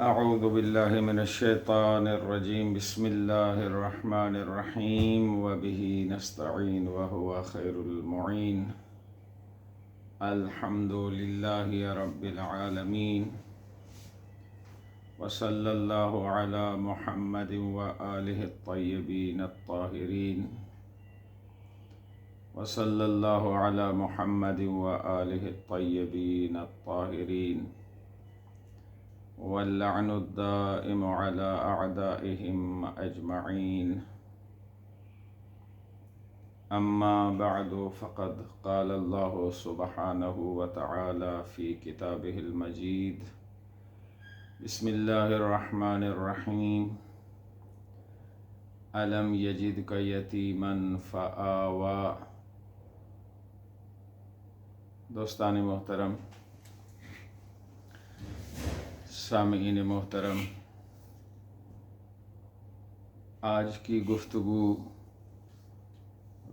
اعوذ باللہ من الشیطان الرجیم بسم اللہ الرحمن الرحیم وبہ نستعین وہو خیر المعین الحمد للہ رب العالمین وصلی اللہ علی محمد وآلہ الطیبین الطاہرین وصلی اللہ علی محمد وآلہ الطیبین الطاہرین واللعن الدائم على أعدائهم أجمعين أما بعد فقد قال الله سبحانه وتعالى في كتابه المجيد بسم الله الرحمن الرحيم ألم يجدك يتيما فآوى. دوستان محترم، سامعین محترم، آج کی گفتگو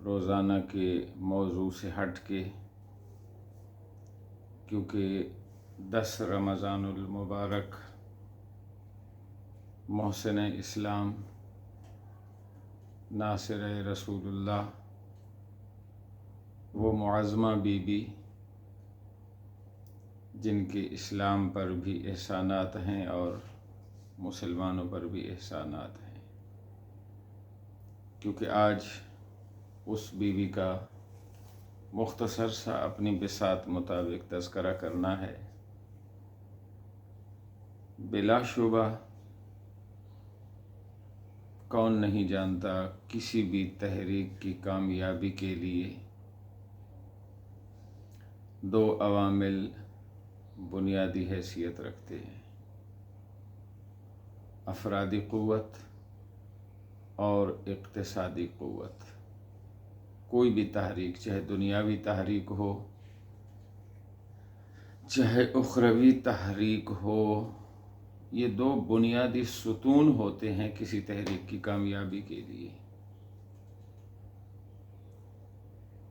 روزانہ کے موضوع سے ہٹ کے، کیونکہ 10 رمضان المبارک محسن اسلام ناصر رسول اللہ وہ معظمہ بی بی جن کے اسلام پر بھی احسانات ہیں اور مسلمانوں پر بھی احسانات ہیں، کیونکہ آج اس بیوی کا مختصر سا اپنی بساط مطابق تذکرہ کرنا ہے. بلا شبہ کون نہیں جانتا کسی بھی تحریک کی کامیابی کے لیے 2 عوامل بنیادی حیثیت رکھتے ہیں: افرادی قوت اور اقتصادی قوت. کوئی بھی تحریک، چاہے دنیاوی تحریک ہو چاہے اخروی تحریک ہو، یہ 2 بنیادی ستون ہوتے ہیں کسی تحریک کی کامیابی کے لیے.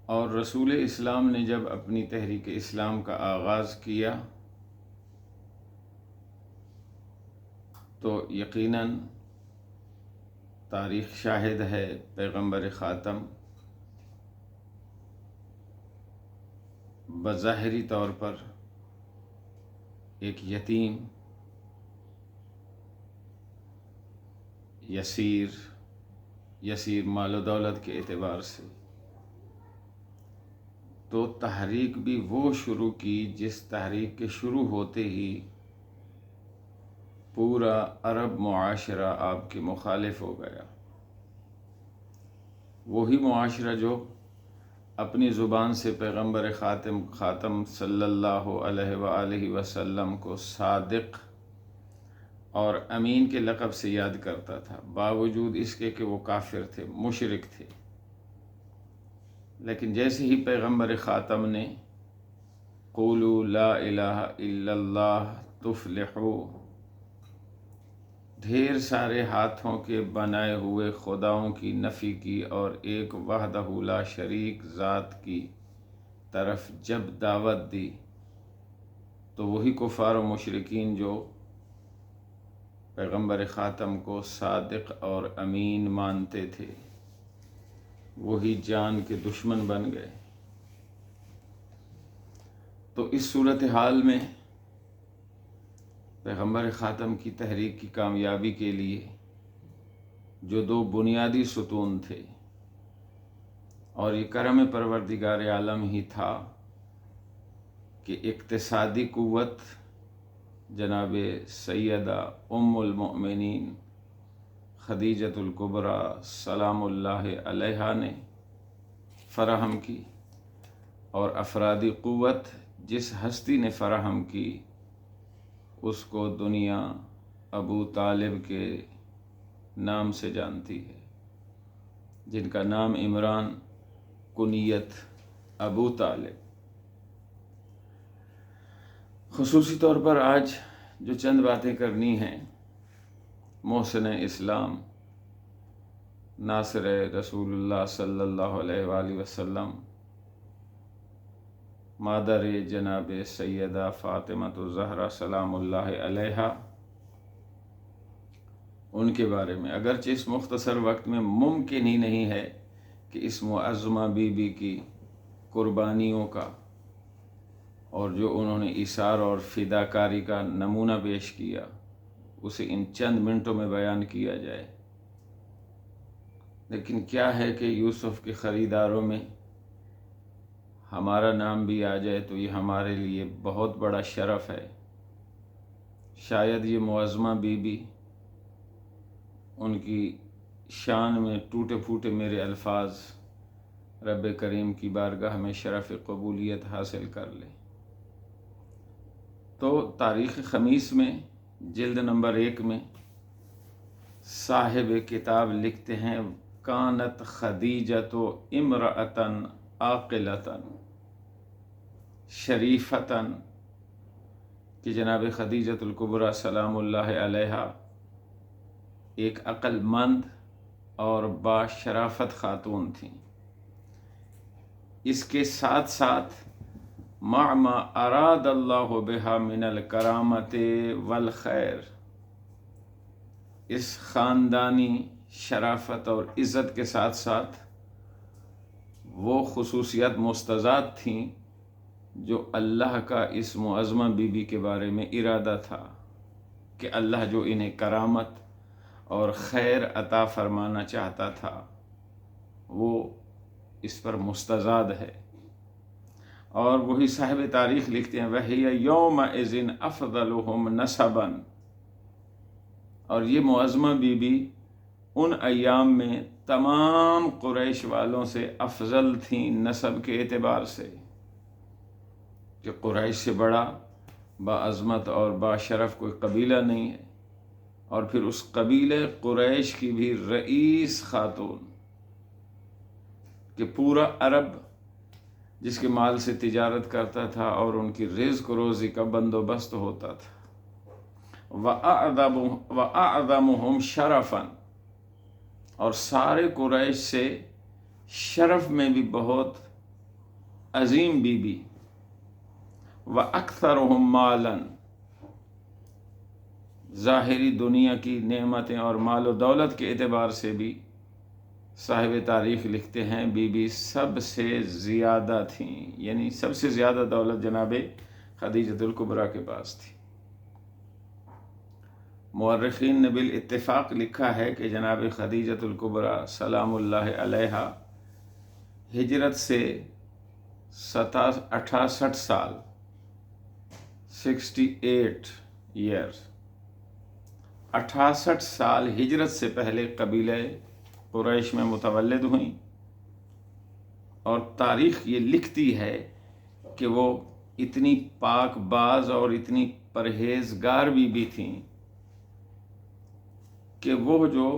اور رسول اسلام نے جب اپنی تحریک اسلام کا آغاز کیا تو یقیناً تاریخ شاہد ہے، پیغمبر خاتم بظاہری طور پر ایک یتیم، یسیر مال و دولت کے اعتبار سے، تو تحریک بھی وہ شروع کی جس تحریک کے شروع ہوتے ہی پورا عرب معاشرہ آپ کے مخالف ہو گیا. وہی معاشرہ جو اپنی زبان سے پیغمبر خاتم صلی اللہ علیہ وآلہ وسلم کو صادق اور امین کے لقب سے یاد کرتا تھا، باوجود اس کے کہ وہ کافر تھے، مشرک تھے. لیکن جیسے ہی پیغمبر خاتم نے قولوا لا الہ الا اللہ تفلحوا، ڈھیر سارے ہاتھوں کے بنائے ہوئے خداؤں کی نفی کی اور ایک وحدہ لا شریک ذات کی طرف جب دعوت دی، تو وہی کفار و مشرکین جو پیغمبر خاتم کو صادق اور امین مانتے تھے، وہی جان کے دشمن بن گئے. تو اس صورتحال میں پیغمبر خاتم کی تحریک کی کامیابی کے لیے جو 2 بنیادی ستون تھے، اور یہ کرم پروردگار عالم ہی تھا کہ اقتصادی قوت جناب سیدہ ام المؤمنین خدیجۃ الکبریٰ سلام اللہ علیہا نے فراہم کی، اور افرادی قوت جس ہستی نے فراہم کی اس کو دنیا ابو طالب کے نام سے جانتی ہے، جن کا نام عمران، کنیت ابو طالب. خصوصی طور پر آج جو چند باتیں کرنی ہیں، محسن اسلام ناصر رسول اللہ صلی اللہ علیہ وآلہ وسلم مادر جناب سیدہ فاطمہ الزہرا سلام اللہ علیہا ان کے بارے میں، اگرچہ اس مختصر وقت میں ممکن ہی نہیں ہے کہ اس معظمہ بی بی کی قربانیوں کا اور جو انہوں نے ایثار اور فداکاری کا نمونہ پیش کیا اسے ان چند منٹوں میں بیان کیا جائے۔ لیکن کیا ہے کہ یوسف کے خریداروں میں ہمارا نام بھی آ جائے تو یہ ہمارے لیے بہت بڑا شرف ہے۔ شاید یہ معظمہ بی بی، ان کی شان میں ٹوٹے پھوٹے میرے الفاظ رب کریم کی بارگاہ میں شرف قبولیت حاصل کر لے۔ تو تاریخ خمیس میں جلد نمبر 1 میں صاحب کتاب لکھتے ہیں کانت خدیجۃ امرأۃ عاقلۃ شریفتً، کہ جناب خدیجۃ الکبریٰ سلام اللہ علیہا ایک عقل مند اور باشرافت خاتون تھیں۔ اس کے ساتھ ساتھ مع ما اراد اللہ بہا من الکرامت والخیر، اس خاندانی شرافت اور عزت کے ساتھ ساتھ وہ خصوصیات مستضاد تھیں جو اللہ کا اس معظمہ بی بی کے بارے میں ارادہ تھا کہ اللہ جو انہیں کرامت اور خیر عطا فرمانا چاہتا تھا وہ اس پر مستضاد ہے۔ اور وہی صاحب تاریخ لکھتے ہیں وَهِيَ يَوْمَئِذٍ أَفْضَلُهُمْ نَسَبًا، اور یہ معظمہ بی بی ان ایام میں تمام قریش والوں سے افضل تھیں نسب کے اعتبار سے، کہ قریش سے بڑا باعظمت اور باشرف کوئی قبیلہ نہیں ہے، اور پھر اس قبیلے قریش کی بھی رئیس خاتون، کہ پورا عرب جس کے مال سے تجارت کرتا تھا اور ان کی رزق روزی کا بندوبست ہوتا تھا۔ وَأَعْظَمُهُمْ شَرَفًا، اور سارے قریش سے شرف میں بھی بہت عظیم بی بی۔ وَأَكْثَرُهُمْ مَالًا، ظاہری دنیا کی نعمتیں اور مال و دولت کے اعتبار سے بھی صاحب تاریخ لکھتے ہیں بی بی سب سے زیادہ تھیں، یعنی سب سے زیادہ دولت جناب خدیجۃ الکبریٰ کے پاس تھی۔ مورخین نے بالاتفاق لکھا ہے کہ جناب خدیجۃ الکبریٰ سلام اللہ علیہا ہجرت سے 68 سال 68 ایئرز 68 سال ہجرت سے پہلے قبیلہ قریش میں متولد ہوئیں، اور تاریخ یہ لکھتی ہے کہ وہ اتنی پاک باز اور اتنی پرہیزگار بھی تھیں کہ وہ جو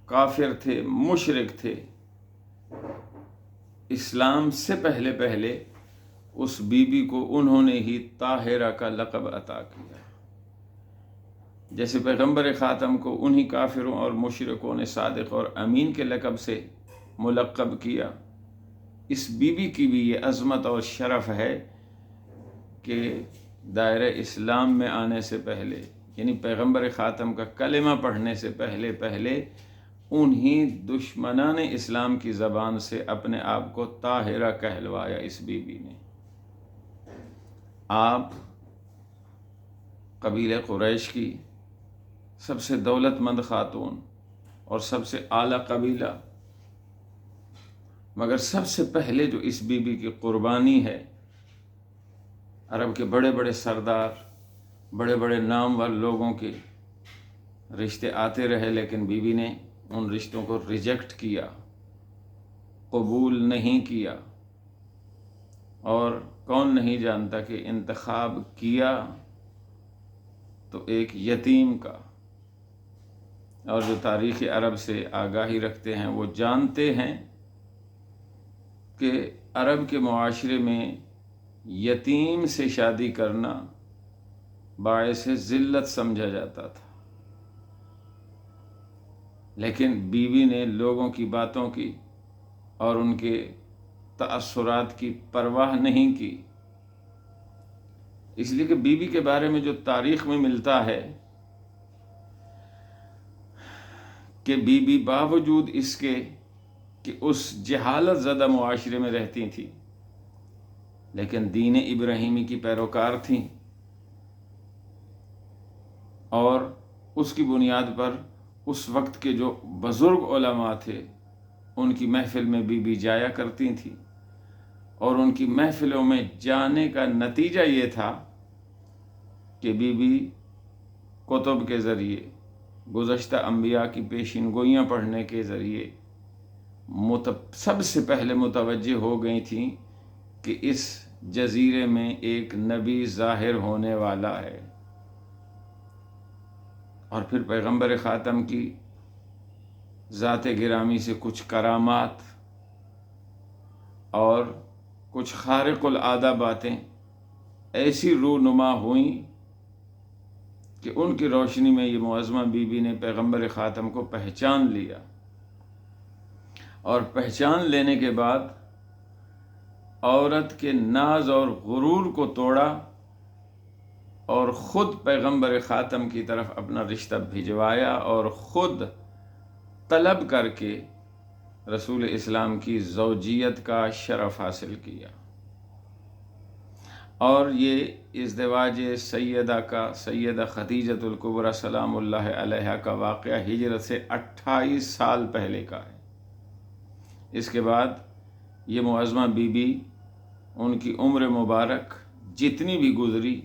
کافر تھے، مشرک تھے، اسلام سے پہلے اس بی بی کو انہوں نے ہی طاہرہ کا لقب عطا کیا۔ جیسے پیغمبر خاتم کو انہی کافروں اور مشرکوں نے صادق اور امین کے لقب سے ملقب کیا، اس بی بی کی بھی یہ عظمت اور شرف ہے کہ دائرہ اسلام میں آنے سے پہلے، یعنی پیغمبر خاتم کا کلمہ پڑھنے سے پہلے انہی دشمنان اسلام کی زبان سے اپنے آپ کو طاہرہ کہلوایا اس بی بی نے۔ آپ قبیلہ قریش کی سب سے دولت مند خاتون اور سب سے اعلیٰ قبیلہ، مگر سب سے پہلے جو اس بی بی کی قربانی ہے، عرب کے بڑے بڑے سردار، بڑے بڑے نامور لوگوں کے رشتے آتے رہے، لیکن بی بی نے ان رشتوں کو ریجیکٹ کیا، قبول نہیں کیا، اور کون نہیں جانتا کہ انتخاب کیا تو ایک یتیم کا۔ اور جو تاریخ عرب سے آگاہی رکھتے ہیں وہ جانتے ہیں کہ عرب کے معاشرے میں یتیم سے شادی کرنا باعث ذلت سمجھا جاتا تھا، لیکن بیوی نے لوگوں کی باتوں کی اور ان کے تأثرات کی پرواہ نہیں کی، اس لیے کہ بیوی کے بارے میں جو تاریخ میں ملتا ہے کہ بی بی باوجود اس کے کہ اس جہالت زدہ معاشرے میں رہتی تھیں لیکن دین ابراہیمی کی پیروکار تھیں، اور اس کی بنیاد پر اس وقت کے جو بزرگ علماء تھے ان کی محفل میں بی بی جایا کرتی تھیں، اور ان کی محفلوں میں جانے کا نتیجہ یہ تھا کہ بی بی کتب کے ذریعے، گزشتہ انبیاء کی پیشین گوئیاں پڑھنے کے ذریعے سب سے پہلے متوجہ ہو گئی تھیں کہ اس جزیرے میں ایک نبی ظاہر ہونے والا ہے، اور پھر پیغمبر خاتم کی ذات گرامی سے کچھ کرامات اور کچھ خارق العادہ باتیں ایسی رونما ہوئیں کہ ان کی روشنی میں یہ معظمہ بی بی نے پیغمبر خاتم کو پہچان لیا، اور پہچان لینے کے بعد عورت کے ناز اور غرور کو توڑا اور خود پیغمبر خاتم کی طرف اپنا رشتہ بھجوایا اور خود طلب کر کے رسول اسلام کی زوجیت کا شرف حاصل کیا۔ اور یہ ازدواج سیدہ خدیجۃ الکبریٰ سلام اللہ علیہا کا واقعہ ہجرت سے 28 سال پہلے کا ہے۔ اس کے بعد یہ معظمہ بی بی، ان کی عمر مبارک جتنی بھی گزری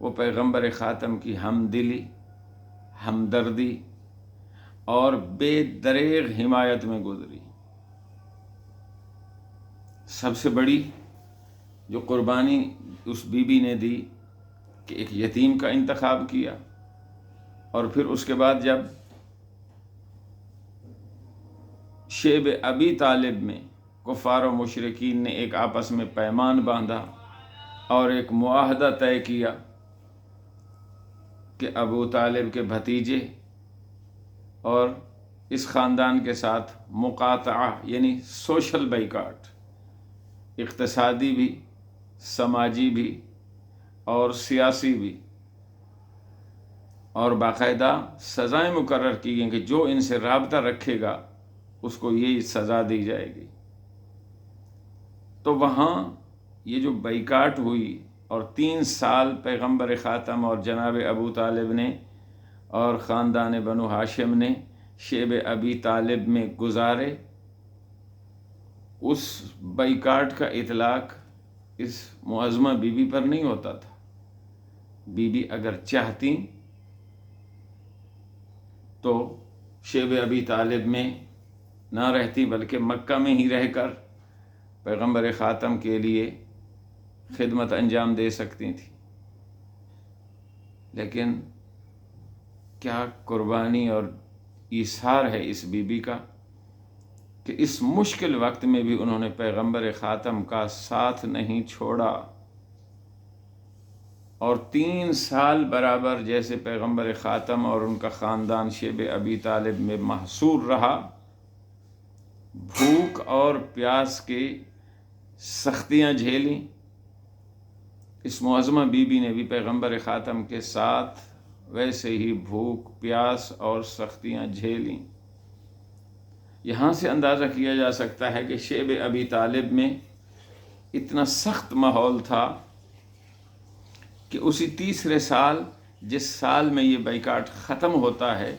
وہ پیغمبر خاتم کی ہمدلی، ہمدردی اور بے دریغ حمایت میں گزری۔ سب سے بڑی جو قربانی اس بی بی نے دی کہ ایک یتیم کا انتخاب کیا، اور پھر اس کے بعد جب شیب ابی طالب میں کفار و مشرکین نے ایک آپس میں پیمان باندھا اور ایک معاہدہ طے کیا کہ ابو طالب کے بھتیجے اور اس خاندان کے ساتھ مقاطعہ یعنی سوشل بائیکاٹ، اقتصادی بھی، سماجی بھی اور سیاسی بھی، اور باقاعدہ سزائیں مقرر کی گئیں کہ جو ان سے رابطہ رکھے گا اس کو یہی سزا دی جائے گی۔ تو وہاں یہ جو بائیکاٹ ہوئی اور 3 سال پیغمبر خاتم اور جناب ابو طالب نے اور خاندان بنو ہاشم نے شیب ابی طالب میں گزارے، اس بائیکاٹ کا اطلاق اس معظمہ بی بی پر نہیں ہوتا تھا۔ بی بی اگر چاہتی تو شیب ابی طالب میں نہ رہتی بلکہ مکہ میں ہی رہ کر پیغمبر خاتم کے لیے خدمت انجام دے سکتی تھی، لیکن کیا قربانی اور ایثار ہے اس بی بی کا کہ اس مشکل وقت میں بھی انہوں نے پیغمبر خاتم کا ساتھ نہیں چھوڑا، اور 3 سال برابر جیسے پیغمبر خاتم اور ان کا خاندان شیب ابی طالب میں محصور رہا، بھوک اور پیاس کی سختیاں جھیلیں، اس معظمہ بی بی نے بھی پیغمبر خاتم کے ساتھ ویسے ہی بھوک، پیاس اور سختیاں جھیلیں۔ یہاں سے اندازہ کیا جا سکتا ہے کہ شیب ابی طالب میں اتنا سخت ماحول تھا کہ اسی تیسرے سال، جس سال میں یہ بائیکاٹ ختم ہوتا ہے،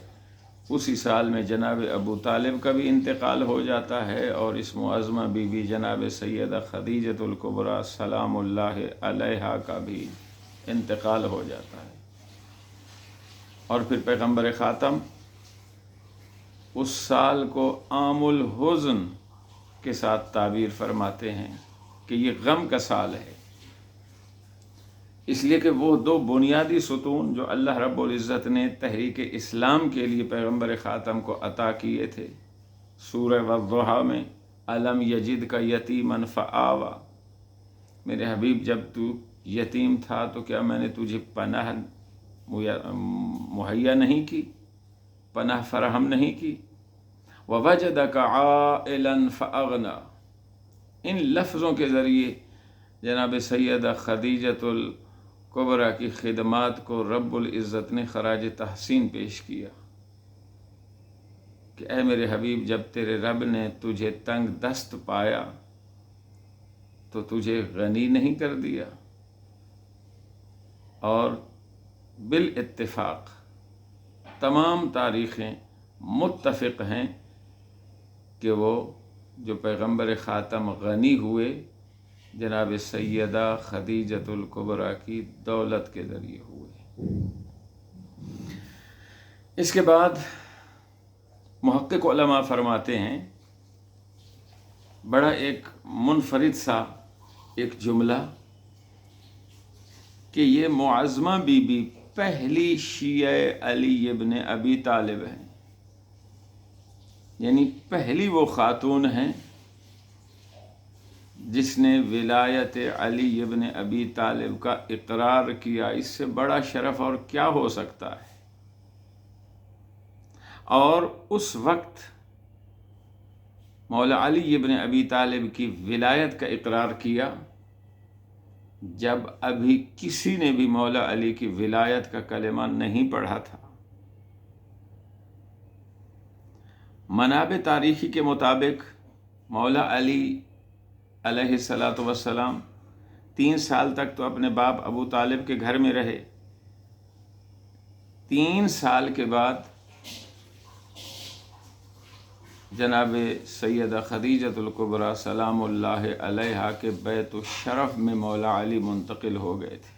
اسی سال میں جناب ابو طالب کا بھی انتقال ہو جاتا ہے، اور اس معظمہ بی بی جناب سیدہ خدیجۃ الکبریٰ سلام اللہ علیہا کا بھی انتقال ہو جاتا ہے۔ اور پھر پیغمبر خاتم اس سال کو عام الحزن کے ساتھ تعبیر فرماتے ہیں کہ یہ غم کا سال ہے، اس لیے کہ وہ 2 بنیادی ستون جو اللہ رب العزت نے تحریک اسلام کے لیے پیغمبر خاتم کو عطا کیے تھے، سورہ والضحیٰ میں الم یجد کا یتیما فآویٰ، میرے حبیب جب تو یتیم تھا تو کیا میں نے تجھے پناہ مہیا نہیں کی، پناہ فراہم نہیں کی، ووجدک عائلا فاغنیٰ، ان لفظوں کے ذریعے جناب سیدہ خدیجۃ الکبریٰ کی خدمات کو رب العزت نے خراج تحسین پیش کیا۔ کہ اے میرے حبیب، جب تیرے رب نے تجھے تنگ دست پایا تو تجھے غنی نہیں کر دیا؟ اور بالاتفاق تمام تاریخیں متفق ہیں کہ وہ جو پیغمبر خاتم غنی ہوئے جناب سیدہ خدیجۃ الکبریٰ کی دولت کے ذریعے ہوئے۔ اس کے بعد محقق علماء فرماتے ہیں، بڑا ایک منفرد سا ایک جملہ، کہ یہ معظمہ بی بی پہلی شیعہ علی ابن ابی طالب ہیں، یعنی پہلی وہ خاتون ہیں جس نے ولایت علی ابن ابی طالب کا اقرار کیا۔ اس سے بڑا شرف اور کیا ہو سکتا ہے؟ اور اس وقت مولا علی ابن ابی طالب کی ولایت کا اقرار کیا جب ابھی کسی نے بھی مولا علی کی ولایت کا کلمہ نہیں پڑھا تھا۔ منابع تاریخی کے مطابق مولا علی علیہ الصلاۃ والسلام 3 سال تک تو اپنے باپ ابو طالب کے گھر میں رہے۔ 3 سال کے بعد جناب سیدہ خدیجۃ الکبریٰ سلام اللہ علیہا کے بیت الشرف میں مولا علی منتقل ہو گئے تھے،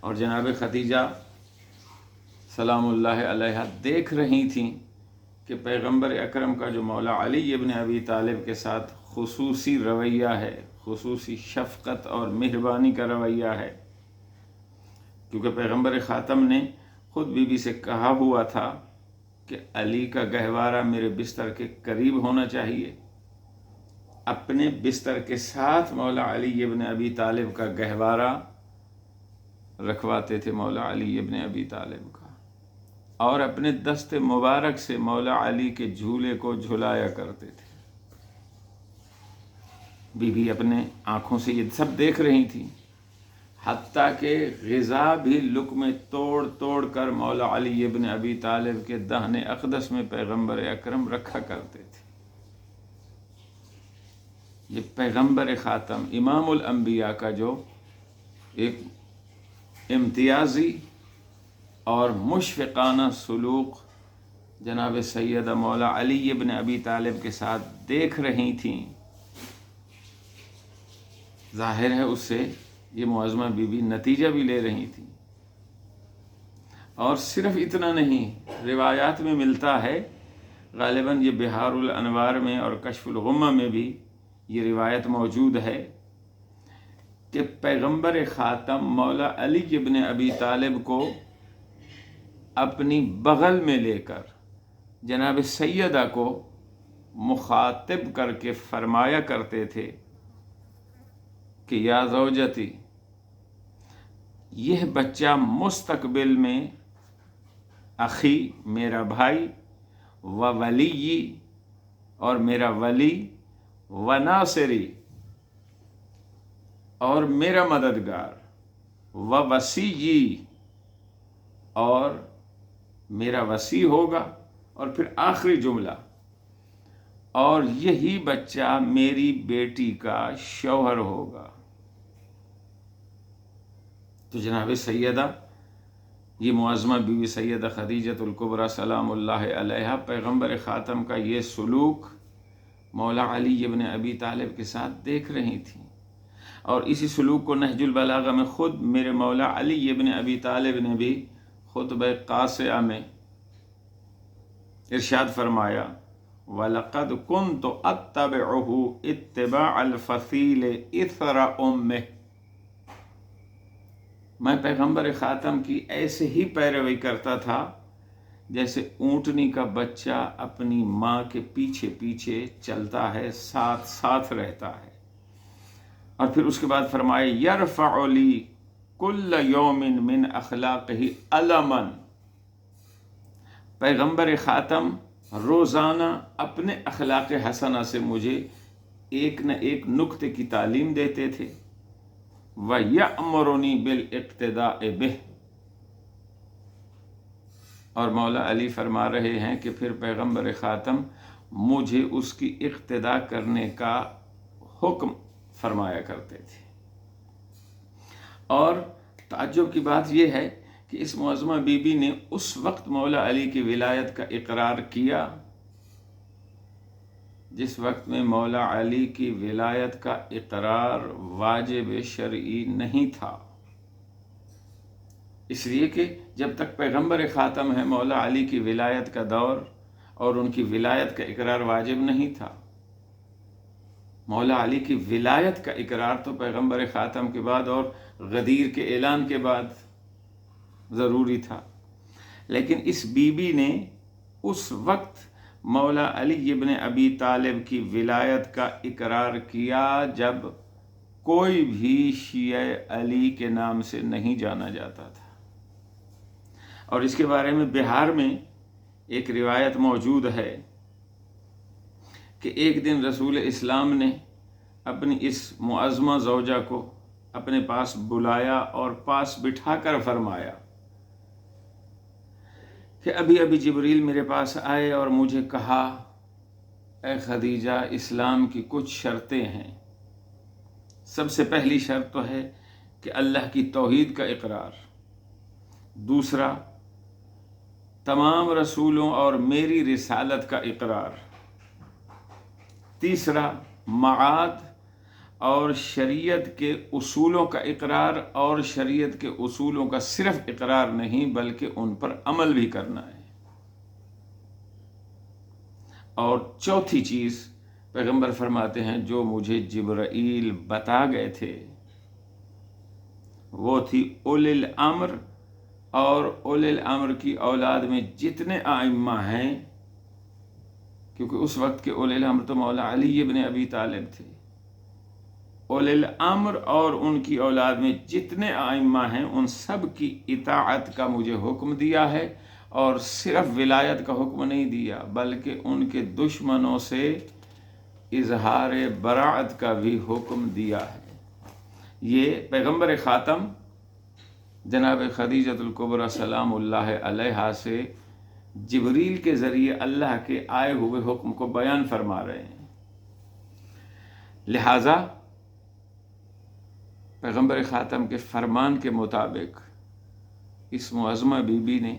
اور جناب خدیجہ سلام اللہ علیہا دیکھ رہی تھیں کہ پیغمبر اکرم کا جو مولا علی ابن ابی طالب کے ساتھ خصوصی رویہ ہے، خصوصی شفقت اور مہربانی کا رویہ ہے، کیونکہ پیغمبر خاتم نے خود بی بی سے کہا ہوا تھا کہ علی کا گہوارہ میرے بستر کے قریب ہونا چاہیے۔ اپنے بستر کے ساتھ مولا علی ابن ابی طالب کا گہوارہ رکھواتے تھے مولا علی ابن ابی طالب کا، اور اپنے دست مبارک سے مولا علی کے جھولے کو جھلایا کرتے تھے۔ بی بی اپنے آنکھوں سے یہ سب دیکھ رہی تھی، حتیٰ کہ غذا بھی لقمے توڑ توڑ کر مولا علی ابن ابی طالب کے دہن اقدس میں پیغمبر اکرم رکھا کرتے تھے۔ یہ پیغمبر خاتم امام الانبیاء کا جو ایک امتیازی اور مشفقانہ سلوک جناب سیدہ مولا علی ابن ابی طالب کے ساتھ دیکھ رہی تھیں، ظاہر ہے اس سے یہ معظمہ بی بی نتیجہ بھی لے رہی تھی۔ اور صرف اتنا نہیں، روایات میں ملتا ہے، غالباً یہ بہار الانوار میں اور کشف الغمہ میں بھی یہ روایت موجود ہے کہ پیغمبر خاتم مولا علی ابن ابی طالب کو اپنی بغل میں لے کر جناب سیدہ کو مخاطب کر کے فرمایا کرتے تھے کہ یا زوجتی، یہ بچہ مستقبل میں اخی میرا بھائی، و ولی اور میرا ولی، و ناصری اور میرا مددگار، و وصی اور میرا وصی ہوگا، اور پھر آخری جملہ، اور یہی بچہ میری بیٹی کا شوہر ہوگا۔ تو جناب سیدہ یہ معظمہ بی بی سیدہ خدیجۃ الکبریٰ سلام اللہ علیہا پیغمبر خاتم کا یہ سلوک مولا علی ابن ابی طالب کے ساتھ دیکھ رہی تھیں، اور اسی سلوک کو نہج البلاغہ میں خود میرے مولا علی ابن ابی طالب نے بھی خطبہ قاصعہ میں ارشاد فرمایا، وَلَقَدْ كُنْتُ أَتَّبِعُهُ اتِّبَاعَ الْفَصِيلِ إِثْرَ أُمِّهِ، میں پیغمبر خاتم کی ایسے ہی پیروی کرتا تھا جیسے اونٹنی کا بچہ اپنی ماں کے پیچھے پیچھے چلتا ہے، ساتھ ساتھ رہتا ہے۔ اور پھر اس کے بعد فرمائے، یرفع لی کل یوم من اخلاقہ علما، پیغمبر خاتم روزانہ اپنے اخلاق حسنہ سے مجھے ایک نہ ایک نکتے کی تعلیم دیتے تھے، وَيَأْمُرُنِي بِالْاِقْتِدَاءِ بِهِ، اور مولا علی فرما رہے ہیں کہ پھر پیغمبر خاتم مجھے اس کی اقتدا کرنے کا حکم فرمایا کرتے تھے۔ اور تعجب کی بات یہ ہے کہ اس معظمہ بی بی نے اس وقت مولا علی کی ولایت کا اقرار کیا جس وقت میں مولا علی کی ولایت کا اقرار واجب شرعی نہیں تھا، اس لیے کہ جب تک پیغمبر خاتم ہے مولا علی کی ولایت کا دور اور ان کی ولایت کا اقرار واجب نہیں تھا۔ مولا علی کی ولایت کا اقرار تو پیغمبر خاتم کے بعد اور غدیر کے اعلان کے بعد ضروری تھا، لیکن اس بی بی نے اس وقت مولا علی ابن ابی طالب کی ولایت کا اقرار کیا جب کوئی بھی شیعہ علی کے نام سے نہیں جانا جاتا تھا۔ اور اس کے بارے میں بہار میں ایک روایت موجود ہے کہ ایک دن رسول اسلام نے اپنی اس معظمہ زوجہ کو اپنے پاس بلایا اور پاس بٹھا کر فرمایا کہ ابھی ابھی جبریل میرے پاس آئے اور مجھے کہا، اے خدیجہ، اسلام کی کچھ شرطیں ہیں۔ سب سے پہلی شرط تو ہے کہ اللہ کی توحید کا اقرار، دوسرا تمام رسولوں اور میری رسالت کا اقرار، تیسرا معاد اور شریعت کے اصولوں کا اقرار، اور شریعت کے اصولوں کا صرف اقرار نہیں بلکہ ان پر عمل بھی کرنا ہے، اور چوتھی چیز پیغمبر فرماتے ہیں جو مجھے جبرائیل بتا گئے تھے وہ تھی اولی الامر، اور اولی الامر کی اولاد میں جتنے ائمہ ہیں، کیونکہ اس وقت کے اولی الامر تو مولا علی ابن ابی طالب تھے، اولی الامر اور ان کی اولاد میں جتنے ائمہ ہیں ان سب کی اطاعت کا مجھے حکم دیا ہے، اور صرف ولایت کا حکم نہیں دیا بلکہ ان کے دشمنوں سے اظہار براعت کا بھی حکم دیا ہے۔ یہ پیغمبر خاتم جناب خدیجۃ الکبریٰ سلام اللہ علیہا سے جبریل کے ذریعے اللہ کے آئے ہوئے حکم کو بیان فرما رہے ہیں۔ لہٰذا پیغمبر خاتم کے فرمان کے مطابق اس معظمہ بی بی نے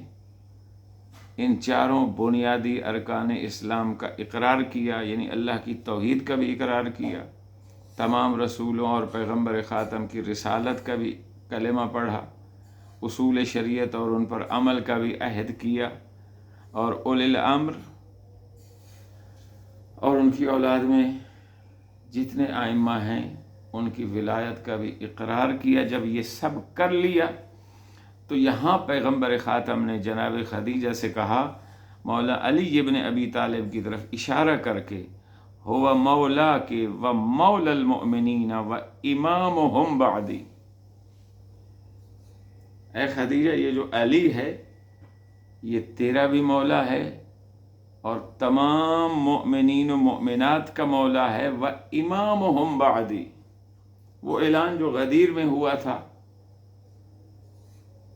ان چاروں بنیادی ارکان اسلام کا اقرار کیا، یعنی اللہ کی توحید کا بھی اقرار کیا، تمام رسولوں اور پیغمبر خاتم کی رسالت کا بھی کلمہ پڑھا، اصول شریعت اور ان پر عمل کا بھی عہد کیا، اور اولی الامر اور ان کی اولاد میں جتنے ائمہ ہیں ان کی ولایت کا بھی اقرار کیا۔ جب یہ سب کر لیا تو یہاں پیغمبر خاتم نے جناب خدیجہ سے کہا، مولا علی ابن ابی طالب کی طرف اشارہ کر کے، ہوا مولا کے و مولا المؤمنین و امامہم بعدی، اے خدیجہ، یہ جو علی ہے یہ تیرا بھی مولا ہے اور تمام مؤمنین و مؤمنات کا مولا ہے، و امامہم بعدی، وہ اعلان جو غدیر میں ہوا تھا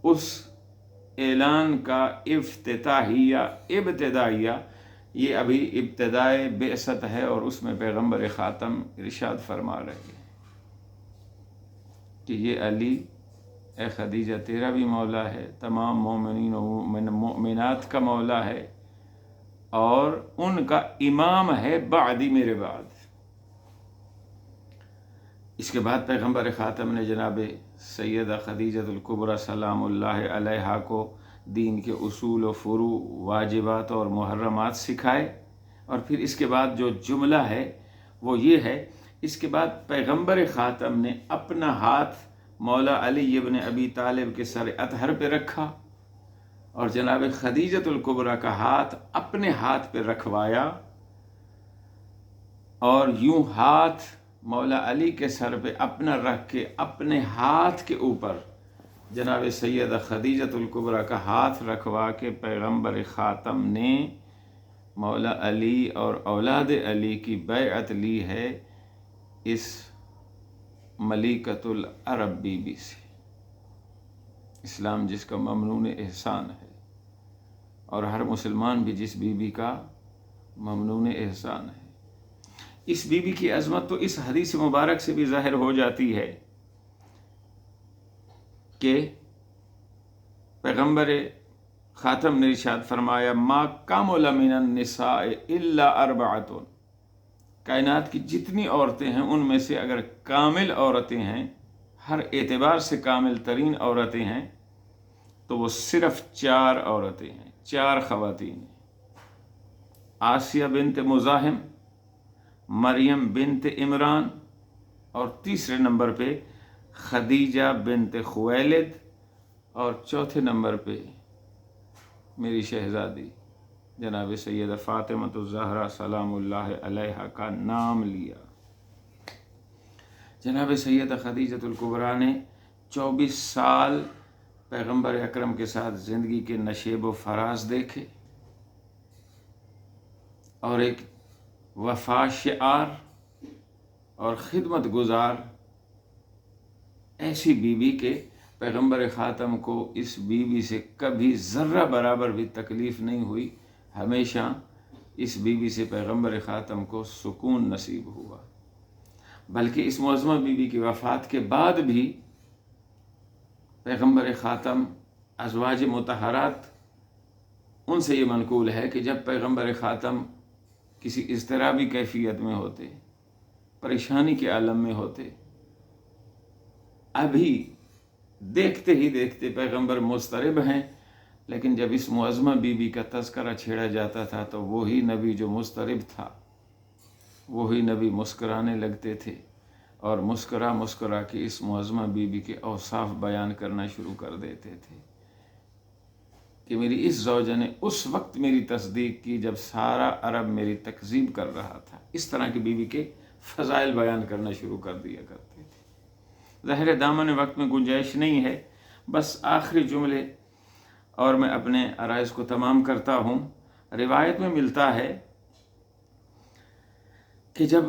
اس اعلان کا ابتدائیہ یہ ابھی ابتدائے بعثت ہے، اور اس میں پیغمبر خاتم ارشاد فرما رہے ہیں کہ یہ علی، اے خدیجہ، تیرا بھی مولا ہے، تمام مومنین و مومنات کا مولا ہے، اور ان کا امام ہے بعدی، میرے بعد۔ اس کے بعد پیغمبر خاتم نے جناب سیدہ خدیجۃ الکبریٰ سلام اللہ علیہا کو دین کے اصول و فروع، واجبات اور محرمات سکھائے، اور پھر اس کے بعد جو جملہ ہے وہ یہ ہے، اس کے بعد پیغمبر خاتم نے اپنا ہاتھ مولا علی ابن ابی طالب کے سر اطہر پہ رکھا اور جناب خدیجۃ الکبریٰ کا ہاتھ اپنے ہاتھ پہ رکھوایا، اور یوں ہاتھ مولا علی کے سر پہ اپنا رکھ کے اپنے ہاتھ کے اوپر جناب سیدہ خدیجۃ الکبریٰ کا ہاتھ رکھوا کے پیغمبر خاتم نے مولا علی اور اولاد علی کی بیعت لی ہے اس ملیکۃ العرب بی بی سے، اسلام جس کا ممنون احسان ہے۔ اور ہر مسلمان بھی جس بیوی کا ممنون احسان ہے۔ اس بیوی کی عظمت تو اس حدیث مبارک سے بھی ظاہر ہو جاتی ہے کہ پیغمبر خاتم نے ارشاد فرمایا ما کامل من النساء الا اربعۃ، کائنات کی جتنی عورتیں ہیں ان میں سے اگر کامل عورتیں ہیں، ہر اعتبار سے کامل ترین عورتیں ہیں، تو وہ صرف 4 عورتیں ہیں، 4 خواتین ہیں۔ آسیہ بنت مزاحم، مریم بنت عمران، اور تیسرے نمبر پہ خدیجہ بنت خویلد، اور چوتھے نمبر پہ میری شہزادی جناب سیدہ فاطمہ الزہرا سلام اللہ علیہا کا نام لیا۔ جناب سیدہ خدیجۃ الکبریٰ نے 24 سال پیغمبر اکرم کے ساتھ زندگی کے نشیب و فراز دیکھے، اور ایک وفا شعار اور خدمت گزار ایسی بیوی کے پیغمبر خاتم کو اس بیوی سے کبھی ذرہ برابر بھی تکلیف نہیں ہوئی، ہمیشہ اس بیوی سے پیغمبر خاتم کو سکون نصیب ہوا۔ بلکہ اس معظمہ بیوی کی وفات کے بعد بھی پیغمبر خاتم ازواج مطہرات ان سے یہ منقول ہے کہ جب پیغمبر خاتم کسی اضطرابی کیفیت میں ہوتے، پریشانی کے عالم میں ہوتے، ابھی دیکھتے ہی دیکھتے پیغمبر مضطرب ہیں، لیکن جب اس معظمہ بیوی کا تذکرہ چھیڑا جاتا تھا تو وہی نبی جو مضطرب تھا، وہی نبی مسکرانے لگتے تھے، اور مسکرا مسکرا کے اس معظمہ بیوی کے اوصاف بیان کرنا شروع کر دیتے تھے کہ میری اس زوجہ نے اس وقت میری تصدیق کی جب سارا عرب میری تکذیب کر رہا تھا۔ اس طرح کی بیوی کے فضائل بیان کرنا شروع کر دیا کرتے تھے۔ ظاہر دامن وقت میں گنجائش نہیں ہے، بس آخری جملے اور میں اپنے عرائض کو تمام کرتا ہوں۔ روایت میں ملتا ہے کہ جب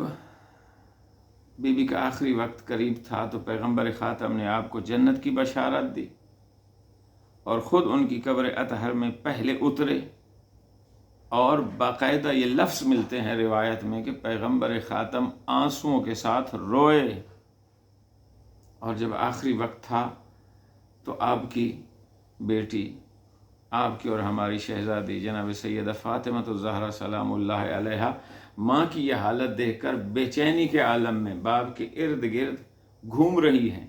بی بی کا آخری وقت قریب تھا تو پیغمبر خاتم نے آپ کو جنت کی بشارت دی، اور خود ان کی قبر اطہر میں پہلے اترے، اور باقاعدہ یہ لفظ ملتے ہیں روایت میں کہ پیغمبر خاتم آنسوؤں کے ساتھ روئے، اور جب آخری وقت تھا تو آپ کی بیٹی، آپ کی اور ہماری شہزادی جناب سیدہ فاطمہ الزہرا سلام اللہ علیہا ماں کی یہ حالت دیکھ کر بے چینی کے عالم میں باپ کے ارد گرد گھوم رہی ہیں،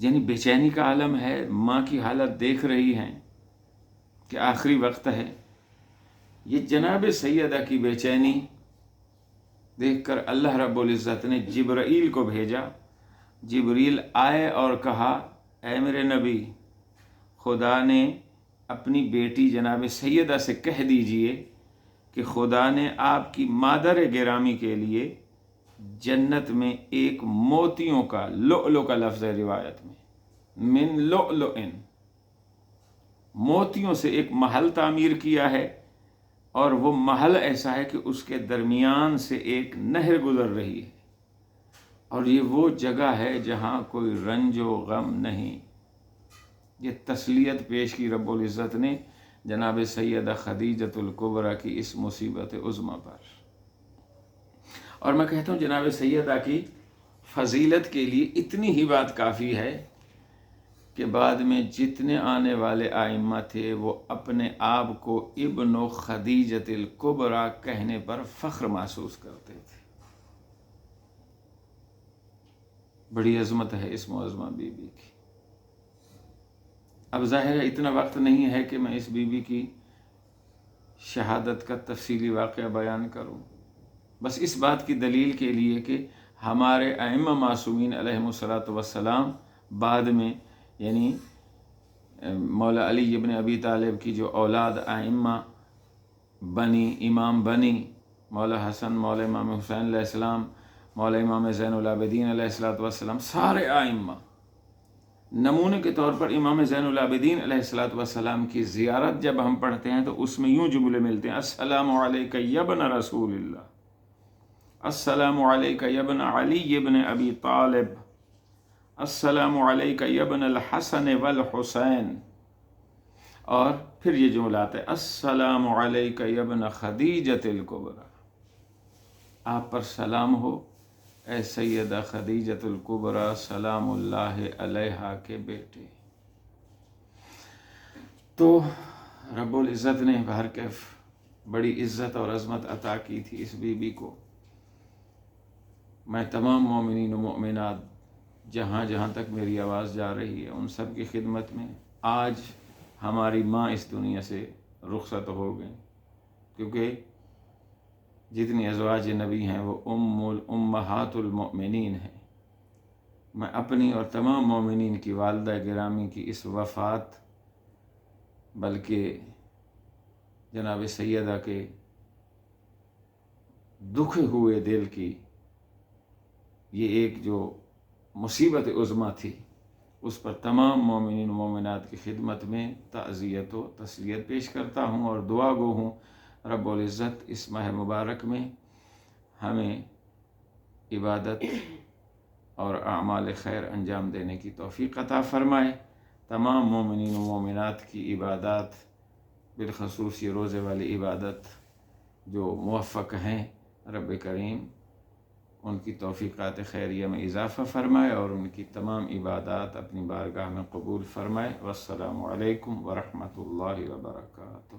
یعنی بے چینی کا عالم ہے، ماں کی حالت دیکھ رہی ہیں کہ آخری وقت ہے۔ یہ جناب سیدہ کی بے چینی دیکھ کر اللہ رب العزت نے جبرائیل کو بھیجا۔ جبریل آئے اور کہا، اے میرے نبی، خدا نے اپنی بیٹی جناب سیدہ سے کہہ دیجئے کہ خدا نے آپ کی مادر گرامی کے لیے جنت میں ایک موتیوں کا، لؤلؤ کا لفظ ہے روایت میں، من لؤلؤ، موتیوں سے ایک محل تعمیر کیا ہے، اور وہ محل ایسا ہے کہ اس کے درمیان سے ایک نہر گزر رہی ہے، اور یہ وہ جگہ ہے جہاں کوئی رنج و غم نہیں۔ یہ تسلیت پیش کی رب العزت نے جناب سیدہ خدیجۃ الکبریٰ کی اس مصیبت عظمیٰ پر۔ اور میں کہتا ہوں جناب سیدہ کی فضیلت کے لیے اتنی ہی بات کافی ہے کہ بعد میں جتنے آنے والے ائمہ تھے وہ اپنے آپ کو ابن خدیجۃ الکبریٰ کہنے پر فخر محسوس کرتے تھے۔ بڑی عظمت ہے اس معظمہ بی بی کی۔ اب ظاہر ہے اتنا وقت نہیں ہے کہ میں اس بی بی کی شہادت کا تفصیلی واقعہ بیان کروں، بس اس بات کی دلیل کے لیے کہ ہمارے ائمہ معصومین علیہم الصلاۃ والسلام بعد میں، یعنی مولا علی ابن ابی طالب کی جو اولاد ائمہ بنی، امام بنی، مولا حسن، مولا امام حسین علیہ السلام، مولا امام زین العابدین علیہ الصلاۃ والسلام، سارے ائمہ، نمونے کے طور پر امام زین العابدین علیہ الصلاۃ والسلام کی زیارت جب ہم پڑھتے ہیں تو اس میں یوں جملے ملتے ہیں، السلام علیک یا ابن رسول اللہ، السلام علیک یا ابن علی ابن ابی طالب، السلام علیک یا ابن الحسن والحسین، اور پھر یہ جملہ آتا ہے السلام علیک یا ابن خدیجۃ الکبریٰ، آپ پر سلام ہو اے سیدہ خدیجۃ الکبریٰ سلام اللہ علیہا کے بیٹے۔ تو رب العزت نے بہرکیف بڑی عزت اور عظمت عطا کی تھی اس بی بی کو۔ میں تمام مومنین و مومنات جہاں جہاں تک میری آواز جا رہی ہے ان سب کی خدمت میں، آج ہماری ماں اس دنیا سے رخصت ہو گئیں، کیونکہ جتنی ازواج نبی ہیں وہ امہات المؤمنین ہیں۔ میں اپنی اور تمام مومنین کی والدہ گرامی کی اس وفات، بلکہ جناب سیدہ کے دکھے ہوئے دل کی یہ ایک جو مصیبت عظمیٰ تھی، اس پر تمام مومنین و مومنات کی خدمت میں تعزیت و تسلیت پیش کرتا ہوں اور دعا گو ہوں رب العزت اس ماہ مبارک میں ہمیں عبادت اور اعمال خیر انجام دینے کی توفیق عطا فرمائے۔ تمام مومنین و مومنات کی عبادات، بالخصوص یہ روزے والی عبادت جو موفق ہیں، رب کریم ان کی توفیقات خیریہ میں اضافہ فرمائے اور ان کی تمام عبادات اپنی بارگاہ میں قبول فرمائے۔ والسلام علیکم ورحمۃ اللہ وبرکاتہ۔